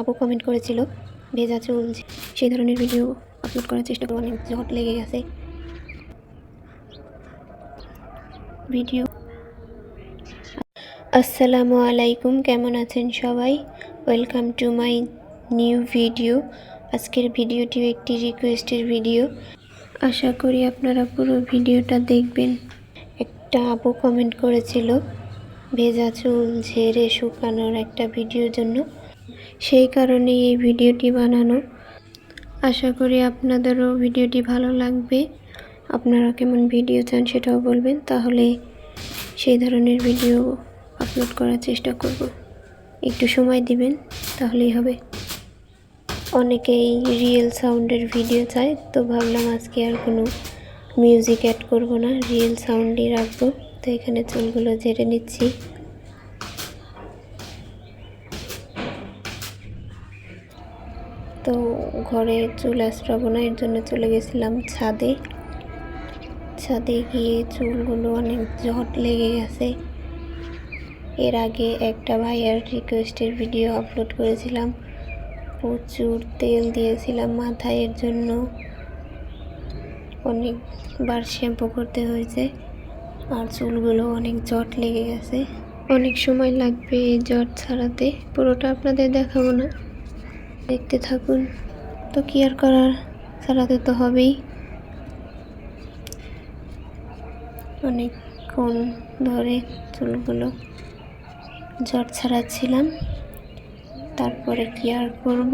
আপু কমেন্ট করেছিল ভেজা চুল, সেই ধরনের ভিডিও আপলোড করার চেষ্টা করব। অনেক জট লেগে গেছে ভিডিও। আসসালামু আলাইকুম, কেমন আছেন সবাই? Welcome to my new video. আজকের ভিডিওটি একটি রিকোয়েস্টের ভিডিও, আশা করি আপনারা পুরো ভিডিওটা দেখবেন। একটা আপু কমেন্ট করেছিল ভেজা চুল ঝেড়ে শুকানোর একটা ভিডিওর জন্য, সেই কারণে এই ভিডিওটি বানানো। আশা করি আপনাদেরও ভিডিওটি ভালো লাগবে। আপনারা কেমন ভিডিও চান সেটাও বলবেন, তাহলে সেই ধরনের ভিডিও আপলোড করার চেষ্টা করব। একটু সময় দিবেন তাহলেই হবে। অনেকেই রিয়েল সাউন্ডের ভিডিও চায়, তো ভাবলাম আজকে আর কোনো মিউজিক অ্যাড করব না, রিয়েল সাউন্ডই রাখবো। তো এখানে চুলগুলো ঝেড়ে নিচ্ছি। তো ঘরে চুল আঁচড়াবো না, এর জন্য চলে গেছিলাম ছাদে। ছাদে গিয়ে চুলগুলো অনেক জট লেগে গেছে। এর আগে একটা ভাইয়ার রিকোয়েস্টের ভিডিও আপলোড করেছিলাম, প্রচুর তেল দিয়েছিলাম মাথায়, এর জন্য অনেকবার শ্যাম্পু করতে হয়েছে আর চুলগুলো অনেক জট লেগে গেছে। অনেক সময় লাগবে এই জট ছাড়াতে, পুরোটা আপনাদের দেখাবো না, দেখতে থাকুন। তো কি আর করার, ছাড়াতে তো হবেই। অনেকক্ষণ ধরে চুলগুলো জট ছাড়াচ্ছিলাম। তারপরে কি আর করব,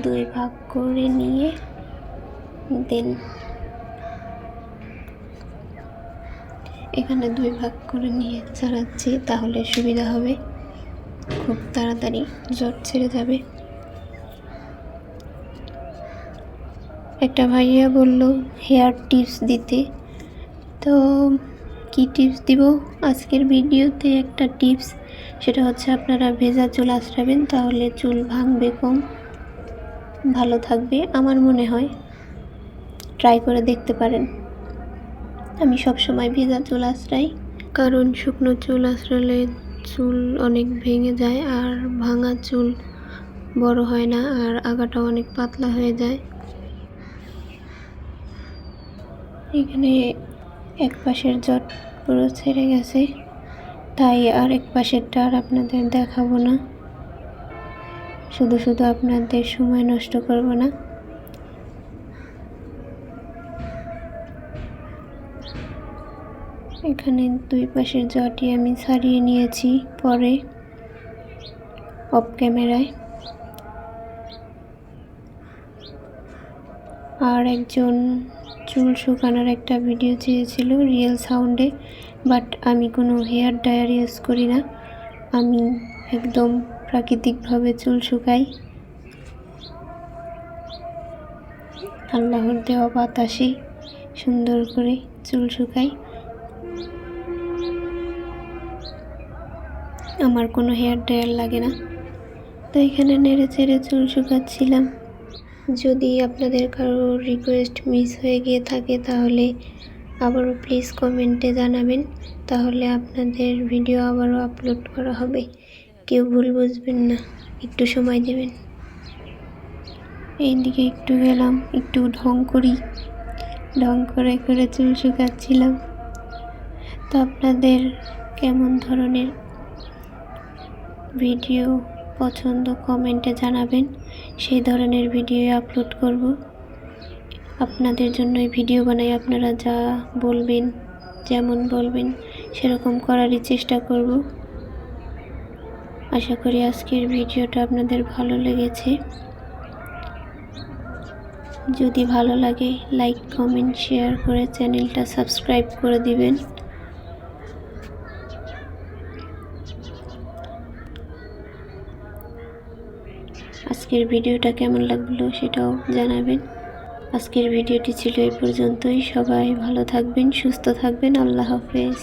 দুই ভাগ করে নিয়ে দেন এখানে দুই ভাগ করে নিয়ে ছাড়াচ্ছি, তাহলে সুবিধা হবে, খুব তাড়াতাড়ি জট ছেড়ে যাবে। একটা ভাইয়া বলল হেয়ার টিপস দিতে, তো কি টিপস দিব আজকের ভিডিওতে? একটা টিপস, সেটা হচ্ছে আপনারা ভেজা চুল আঁচড়াবেন, তাহলে চুল ভাঙবে কম, ভালো থাকবে। আমার মনে হয় ট্রাই করে দেখতে পারেন। আমি সব সময় ভেজা চুল আঁচড়াই, কারণ শুকনো চুল আঁচড়ালে চুল অনেক ভেঙে যায় আর ভাঙা চুল বড় হয় না, আর আগাটাও অনেক পাতলা হয়ে যায়। এখানে এক পাশের জট পুরো ছেড়ে গেছে, তাই আর এক পাশেরটা আর আপনাদের দেখাবো না, শুধু শুধু আপনাদের সময় নষ্ট করব না। এখানে দুই পাশের জটই আমি ছাড়িয়ে নিয়েছি পরে অফ ক্যামেরায়। আর একজন চুল শুকানোর একটা ভিডিও চেয়েছিল রিয়েল সাউন্ডে, বাট আমি কোনো হেয়ার ড্রায়ার ইউজ করি না, আমি একদম প্রাকৃতিকভাবে চুল শুকাই, আল্লাহর দেওয়া বাতাসে সুন্দর করে চুল শুকাই। আমার কোনো হেয়ার ড্রায়ার লাগে না। তো এখানে নেড়ে চেড়ে চুল শুকাচ্ছিলাম। যদি আপনাদের কারো রিকোয়েস্ট মিস হয়ে গিয়ে থাকে, তাহলে আবারও প্লিজ কমেন্টে জানাবেন, তাহলে আপনাদের ভিডিও আবারও আপলোড করা হবে। কেউ ভুল বুঝবেন না, একটু সময় দেবেন। এইদিকে একটু গেলাম, একটু ঢং করে করে চুল শুকাচ্ছিলাম। তো আপনাদের কেমন ধরনের ভিডিও পছন্দ কমেন্টে জানাবেন, সেই ধরনের ভিডিও আপলোড করব। আপনাদের জন্যই ভিডিও বানাই, আপনারা যা বলবেন, যেমন বলবেন সেরকম করারই চেষ্টা করব। আশা করি আজকের ভিডিওটা আপনাদের ভালো লেগেছে। যদি ভালো লাগে লাইক কমেন্ট শেয়ার করে চ্যানেলটা সাবস্ক্রাইব করে দিবেন। আজকের ভিডিওটা কেমন লাগলো সেটাও জানাবেন। আজকের ভিডিওটি ছিল এই পর্যন্তই। সবাই ভালো থাকবেন, সুস্থ থাকবেন। আল্লাহ হাফেজ।